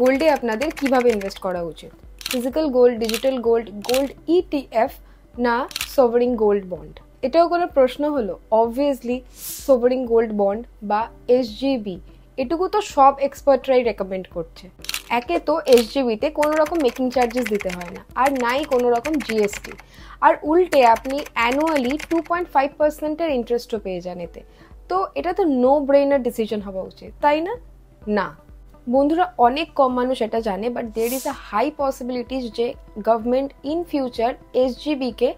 গোল্ডে আপনাদের কিভাবে ইনভেস্ট করা উচিত, physical gold, digital gold, gold ETF না সভারিং গোল্ড বন্ড? এটাও কোনো প্রশ্ন হলো? অবভিয়াসলি সভারিং গোল্ড বন্ড বা এসজিবি, এটুকু তো সব এক্সপার্টরাই রেকমেন্ড করছে। একে তো এসজিবিতে কোনো রকম মেকিং চার্জেস দিতে হয় না, আর নাই কোনো রকম জিএসটি, আর উল্টে আপনি অ্যানুয়ালি 2.5%-এর ইন্টারেস্টও পেয়ে যান এতে। তো এটা তো নো ব্রেইনার ডিসিশন হওয়া উচিত, তাই না? না বন্ধুরা, অনেক কম মানুষ এটা জানে, but there is a high possibilities যে গভর্নমেন্ট ইন ফিউচার এসজিবিকে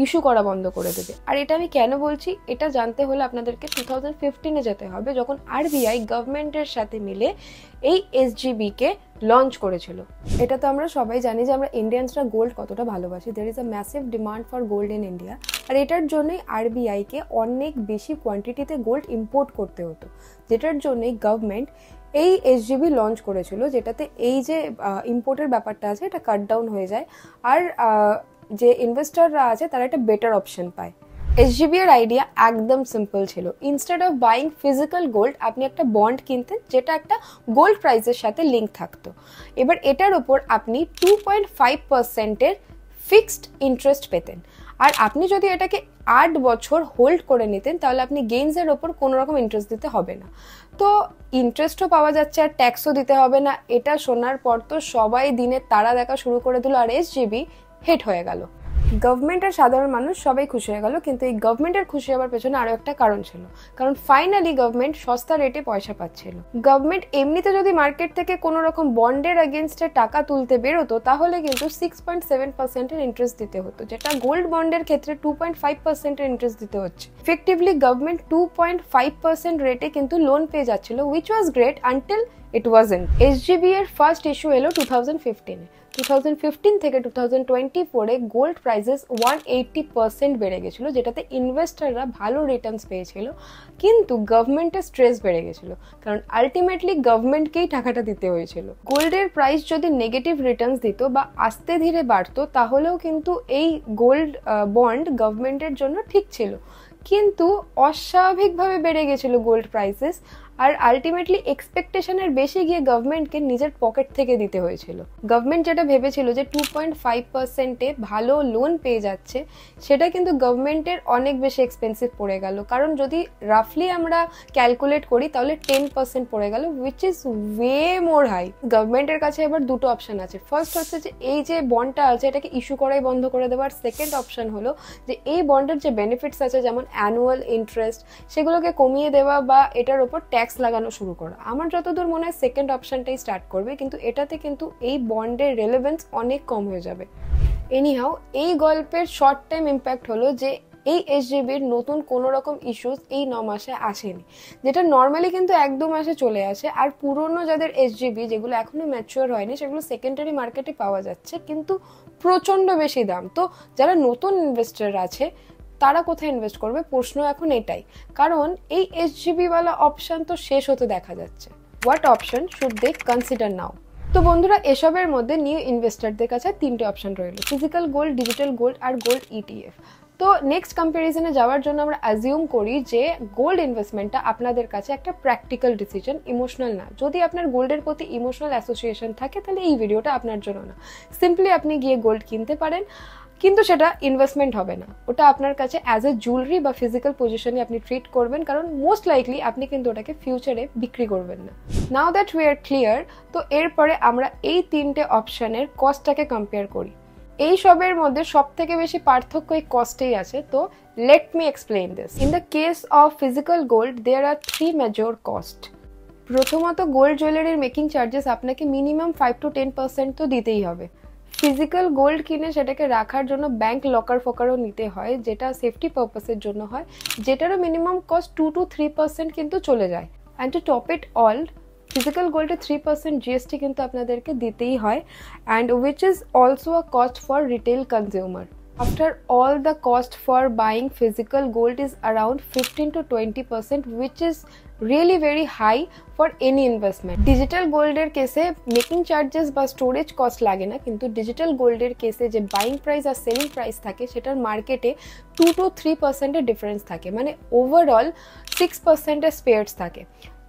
ইস্যু করা বন্ধ করে দেবে। আর এটা আমি কেন বলছি, এটা জানতে হলে আপনাদেরকে 2015-এ যেতে হবে, যখন আরবিআই গভর্নমেন্টের সাথে মিলে এই এসজিবিকে লঞ্চ করেছিল। এটা তো আমরা সবাই জানি যে আমরা ইন্ডিয়ানসরা গোল্ড কতটা ভালোবাসি। There is a massive demand for gold in India, আর এটার জন্যই আরবিআইকে অনেক বেশি কোয়ান্টিটিতে গোল্ড ইম্পোর্ট করতে হতো, যেটার জন্যই গভর্নমেন্ট এই এসজিবি লঞ্চ করেছিল, যেটাতে এই যে ইম্পোর্টের ব্যাপারটা আছে এটা কাট ডাউন হয়ে যায়, আর যে ইনভেস্টররা আছে তারা একটা বেটার অপশন পায়। এসজিবি এর আইডিয়া একদম সিম্পল ছিল। Instead of buying physical gold, আপনি একটা বন্ড কিনতেন যেটা একটা গোল্ড প্রাইসের সাথে লিঙ্ক থাকতো। এবার এটার উপর আপনি 2.5%-এর ফিক্সড ইন্টারেস্ট পেতেন, আর আপনি যদি এটাকে 8 বছর হোল্ড করে নিতেন তাহলে আপনি গেইনসের ওপর কোনো রকম ইন্টারেস্ট দিতে হবে না। তো ইন্টারেস্টও পাওয়া যাচ্ছে আর ট্যাক্সও দিতে হবে না। এটা শোনার পর তো সবাই দিনে তারা দেখা শুরু করে দিল, আর এসজিবি হিট হয়ে গেল। গভর্নমেন্ট আর সাধারণ মানুষ সবাই খুশি হয়ে গেল, কিন্তু এই গভর্নমেন্টের খুশি হওয়ার পেছনে আরো একটা কারণ ছিল, কারণ ফাইনালি গভর্নমেন্ট সস্তা রেটে পয়সা পাচ্ছিল। গভর্নমেন্ট এমনিতে যদি মার্কেট থেকে কোনো রকম বন্ডের এগেনস্টে টাকা তুলতে বেরোতো তাহলে কিন্তু 6.7%-এর ইন্টারেস্ট দিতে হতো, যেটা গোল্ড বন্ডের ক্ষেত্রে 2.5%-এর ইন্টারেস্ট দিতে হচ্ছে। ইফেক্টিভলি গভর্নমেন্ট 2.5% রেটে কিন্তু লোন পেয়ে যাচ্ছিল, which was great until it wasn't. SGB এর ফার্স্ট ইস্যু এলো 2015-এ। 2015 থেকে 2024-এ গোল্ড প্রাইসেস 180% বেড়ে গেছিল, যেটাতে ইনভেস্টররা ভালো রিটার্নস পেয়েছিল, কিন্তু গভর্নমেন্টের স্ট্রেস বেড়ে গেছিল, কারণ আলটিমেটলি গভর্নমেন্টকেই টাকাটা দিতে হয়েছিল। গোল্ডের প্রাইস যদি নেগেটিভ রিটার্নস দিত বা আস্তে ধীরে বাড়তো তাহলেও কিন্তু এই গোল্ড বন্ড গভর্নমেন্টের জন্য ঠিক ছিল, কিন্তু অস্বাভাবিকভাবে বেড়ে গেছিল গোল্ড প্রাইসেস, আর আলটিমেটলি এক্সপেকটেশনের বেশি গিয়ে গভর্নমেন্টকে নিজের পকেট থেকে দিতে হয়েছিল। গভর্নমেন্ট যেটা ভেবেছিল যে 2.5%-এ ভালো লোন পেয়ে যাচ্ছে, সেটা কিন্তু গভর্নমেন্টের অনেক বেশি এক্সপেন্সিভ পড়ে গেল, কারণ যদি রাফলি আমরা ক্যালকুলেট করি তাহলে 10% পড়ে গেল, which is way more high. গভর্নমেন্টের কাছে এবার দুটো অপশন আছে। ফার্স্ট হচ্ছে যে এই যে বন্ডটা আছে এটাকে ইস্যু করাই বন্ধ করে দেওয়ার। সেকেন্ড অপশন হলো যে এই বন্ডের যে বেনিফিটস আছে যেমন অ্যানুয়াল ইন্টারেস্ট, সেগুলোকে কমিয়ে দেওয়া বা এটার উপর ট্যাক্স লাগানো শুরু করা। আমার যতদূর মনে হয় সেকেন্ড অপশনটাই স্টার্ট করবে, কিন্তু এটাতে কিন্তু এই বন্ডের রেলেভেন্স অনেক কম হয়ে যাবে। এনিহাউ, এই গল্পের শর্ট টাইম ইম্প্যাক্ট হলো যে এই এসজিবির নতুন কোনো রকম ইস্যুস এই 9 মাসে আসেনি, যেটা নর্মালি কিন্তু 1-2 মাসে চলে আসে। আর পুরনো যাদের এসজিবি যেগুলো এখনো ম্যাচিওর হয়নি সেগুলো সেকেন্ডারি মার্কেটে পাওয়া যাচ্ছে, কিন্তু প্রচন্ড বেশি দাম। তো যারা নতুন ইনভেস্টর আছে তারা কোথায় ইনভেস্ট করবে, প্রশ্ন এখন এটাই, কারণ এই এসজিবি ওয়ালা অপশন তো শেষ হতে দেখা যাচ্ছে। What option should they consider now? তো বন্ধুরা, এসবের মধ্যে নিউ ইনভেস্টরদের কাছে 3টে অপশন রইল, ফিজিক্যাল গোল্ড, ডিজিটাল গোল্ড আর গোল্ড ইটিএফ। তো নেক্সট কম্প্যারিজনে যাওয়ার জন্য আমরা অ্যাজিউম করি যে গোল্ড ইনভেস্টমেন্টটা আপনাদের কাছে একটা প্র্যাকটিক্যাল ডিসিশন, ইমোশনাল না। যদি আপনার গোল্ডের প্রতি ইমোশনাল অ্যাসোসিয়েশন থাকে তাহলে এই ভিডিওটা আপনার জন্য না। সিম্পলি আপনি গিয়ে গোল্ড কিনতে পারেন, কিন্তু সেটা ইনভেস্টমেন্ট হবে না, ওটা আপনার কাছে অ্যাজ এ জুয়েলারি বা ফিজিক্যাল পজিশনে আপনি ট্রিট করবেন, কারণ মোস্ট লাইকলি আপনি কিন্তু ওটাকে ফিউচারে বিক্রি করবেন না। Now that we are clear, তো এরপরে আমরা এই 3টে অপশনের কস্টটাকে কম্পেয়ার করি। এই সবের মধ্যে সব থেকে বেশি পার্থক্য এই কস্টেই আছে। তো let me explain this. In the case of physical gold there are 3 major cost. প্রথমত, গোল্ড জুয়েলারির মেকিং চার্জেস আপনাকে মিনিমাম 5-10% তো দিতেই হবে। ফিজিক্যাল গোল্ড কিনে সেটাকে রাখার জন্য ব্যাংক লকার ফকারও নিতে হয়, যেটা সেফটি পারপাসের জন্য হয়, যেটারও মিনিমাম কস্ট 2-3% কিন্তু চলে যায়। And to top it all, physical গোল্ডে 3% জিএসটি কিন্তু আপনাদেরকে দিতেই হয়, and which is also a cost for retail consumer. After all, the cost for buying physical gold is around 15-20%, which is really very high for any investment. Digital gold এর কেসে making charges বা storage cost লাগে না, কিন্তু digital গোল্ডের কেসে যে buying price আর selling price থাকে সেটার মার্কেটে 2-3%-এর ডিফারেন্স থাকে, মানে ওভারঅল 6%-এর স্পেয়ার্স থাকে।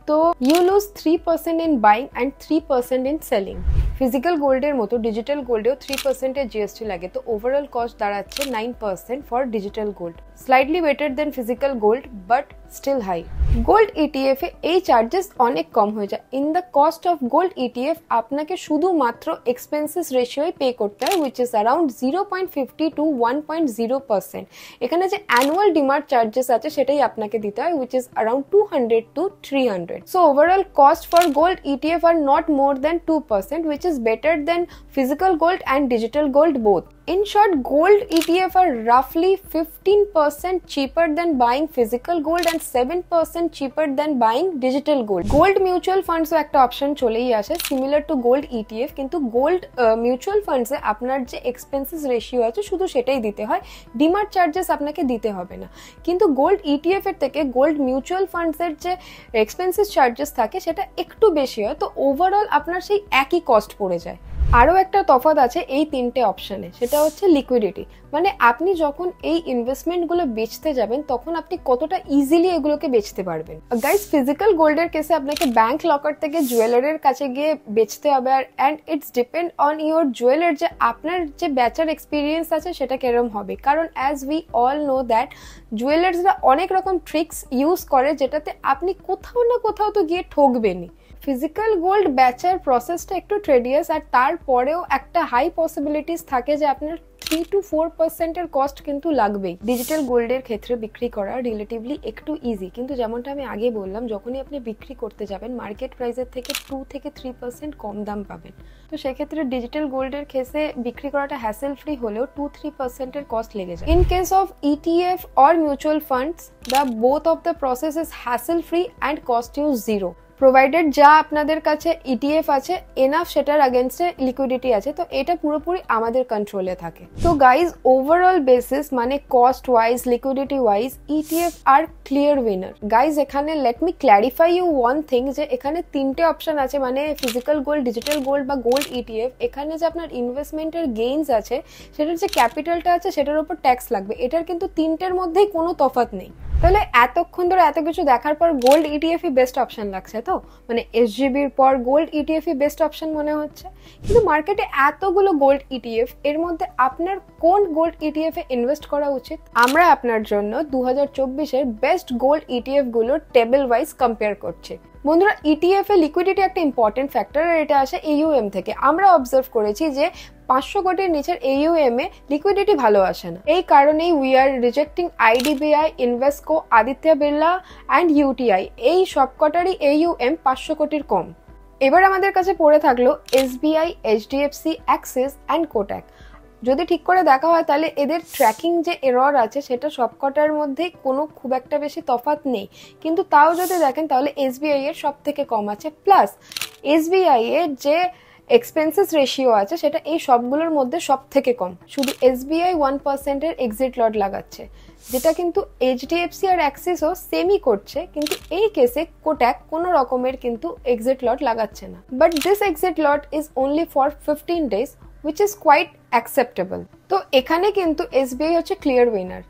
তো you lose 3% in buying and 3% in selling. Physical গোল্ডের মতো ডিজিটাল গোল্ডেও 3% জিএসটি লাগে, তো ওভারঅল কস্ট দাঁড়াচ্ছে 9% for digital gold, slightly better than physical gold but still high. Gold ETF এ এই চার্জেস অনেক কম হয়ে যায়। In the cost of gold ETF আপনাকে শুধুমাত্র এক্সপেন্সেস রেশিওই পে করতে হয়, উইচ ইজ অ্যারাউন্ড 0.50 to 1.0%। এখানে যে অ্যানুয়াল ডিমার্ট চার্জেস আছে সেটাই আপনাকে দিতে হয়, which is around 200 to 300। So overall cost for gold ETF are not more than 2%, which is better than physical gold and digital gold both. In short, gold ETF are roughly 15% cheaper than buying physical gold and 7% cheaper than buying digital gold. Gold mutual funds ও একটা option চলেই আসে similar to gold ETF, কিন্তু gold mutual funds এ আপনার যে expenses ratio আছে শুধু সেটাই দিতে হয়, ডিমার্ট চার্জেস আপনাকে দিতে হবে না। কিন্তু গোল্ড ইটিএফ এর থেকে গোল্ড মিউচুয়াল ফান্ডস এর যে এক্সপেন্সেস চার্জেস থাকে সেটা একটু বেশি হয়, তো ওভারঅল আপনার সেই একই কস্ট পড়ে যায়। আরও একটা তফাৎ আছে এই তিনটে অপশানে, সেটা হচ্ছে লিকুইডিটি। মানে আপনি যখন এই ইনভেস্টমেন্টগুলো বেচতে যাবেন তখন আপনি কতটা ইজিলি এগুলোকে বেচতে পারবেন। গাইস, ফিজিক্যাল গোল্ডের কেসে আপনাকে ব্যাংক লকার থেকে জুয়েলারের কাছে গিয়ে বেচতে হবে, আর and it's depend on your jeweller যে আপনার যে বেচার এক্সপিরিয়েন্স আছে সেটা কেরম হবে। কারণ as we all know that জুয়েলার্সরা অনেক রকম ট্রিক্স ইউজ করে যেটাতে আপনি কোথাও না কোথাও তো গিয়ে ঠকবেনই। ফিজিক্যাল গোল্ড বেচার প্রসেসটা একটু ট্রেডিয়াস, আর তারপরেও একটা হাই পসিবিলিটিস থাকে যে আপনার 3 to 4% এর কস্ট কিন্তু লাগবেই। ডিজিটাল গোল্ডের ক্ষেত্রে বিক্রি করা রিলেটিভলি একটু ইজি, কিন্তু যেমনটা আমি আগে বললাম যখনই আপনি বিক্রি করতে যাবেন মার্কেট প্রাইসের থেকে 2 থেকে 3% কম দাম পাবেন। তো সেক্ষেত্রে ডিজিটাল গোল্ডের কেসে বিক্রি করাটা হ্যাসেল ফ্রি হলেও 2-3% এর কস্ট লেগে যায়। In case of ETF or mutual funds the both of the process is hassle free and cost you zero, provided যা আপনাদের কাছে ইটিএফ আছে এনাফ সেটার আগেনস্টে লিকুইডিটি আছে, তো এটা পুরোপুরি আমাদের কন্ট্রোলে থাকে। তো গাইজ, ওভারঅল বেসিস মানে cost wise, liquidity wise ETF আর ক্লিয়ার উইনার। গাইজ, এখানে let me clarify you one thing, যে এখানে তিনটে অপশন আছে, মানে ফিজিক্যাল গোল্ড, ডিজিটাল গোল্ড বা গোল্ড ইটিএফ। এখানে যে আপনার ইনভেস্টমেন্টের গেইনস আছে সেটার যে ক্যাপিটালটা আছে সেটার উপর ট্যাক্স লাগবে, এটার কিন্তু তিনটের মধ্যেই কোনো তফাৎ নেই। তাহলে এতক্ষণ ধরে এত কিছু দেখার পর গোল্ড ইটিএফই বেস্ট অপশন লাগছে, তো মানে এসজিবির পর গোল্ড ইটিএফই বেস্ট অপশন মনে হচ্ছে। কিন্তু মার্কেটে এতগুলো গোল্ড ইটিএফ, এর মধ্যে আপনার কোন গোল্ড ইটিএফ এ ইনভেস্ট করা উচিত? আমরা আপনার জন্য 2024-এর বেস্ট গোল্ড ইটিএফ গুলোর টেবিল ওয়াইজ কম্পেয়ার করছি। বন্ধুরা, ইটিএফ এ লিকুইডিটি একটা ইম্পর্টেন্ট ফ্যাক্টর, আর এটা আসে AUM থেকে। আমরা অবজার্ভ করেছি যে 500 কোটির নিচের AUM এ লিকুইডিটি ভালো আসে না। এই কারণেই we are rejecting IDBI, Invesco, Aditya Birla and UTI, এই সবকটারই AUM 500 কোটির কম। এবার আমাদের কাছে পড়ে থাকলো SBI, HDFC, Axis and Kotak. যদি ঠিক করে দেখা হয় তাহলে এদের ট্র্যাকিং যে এরর আছে সেটা সবকটার মধ্যেই কোনো খুব একটা বেশি তফাৎ নেই, কিন্তু তাও যদি দেখেন তাহলে SBI এর সব থেকে কম আছে। প্লাস SBI এর যে এক্সপেন্সেস রেশিও আছে সেটা এই সবগুলোর মধ্যে সব থেকে কম। শুধু SBI 1% এর এক্সিট লট লাগাচ্ছে, যেটা কিন্তু HDFC আর অ্যাক্সিসও সেমই করছে, কিন্তু এই কেসে কোটাক কোনো রকমের কিন্তু এক্সিট লট লাগাচ্ছে না। But this exit lot is only for 15 days, which is quite acceptable. তো এখানে কিন্তু SBI হচ্ছে ক্লিয়ার উইনার।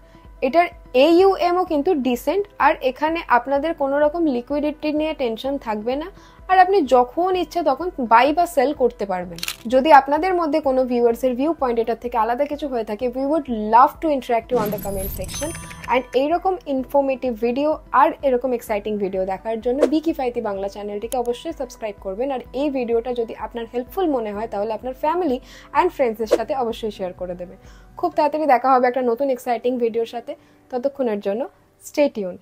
এটার AUM ও কিন্তু ডিসেন্ট, আর এখানে আপনাদের কোনো রকম লিকুইডিটি নিয়ে টেনশন থাকবে না, আর আপনি যখন ইচ্ছে তখন বাই বা সেল করতে পারবেন। যদি আপনাদের মধ্যে কোনো ভিউয়ার্সের ভিউ পয়েন্ট এটার থেকে আলাদা কিছু হয়ে থাকে, we would love to interact you on the comment section. And এইরকম ইনফরমেটিভ ভিডিও আর এরকম এক্সাইটিং ভিডিও দেখার জন্য bekifaayati বাংলা চ্যানেলটিকে অবশ্যই সাবস্ক্রাইব করবেন। আর এই ভিডিওটা যদি আপনার হেল্পফুল মনে হয় তাহলে আপনার ফ্যামিলি অ্যান্ড ফ্রেন্ডসের সাথে অবশ্যই শেয়ার করে দেবেন। খুব তাড়াতাড়ি দেখা হবে একটা নতুন এক্সাইটিং ভিডিওর সাথে। ততক্ষণের জন্য স্টে টিউন।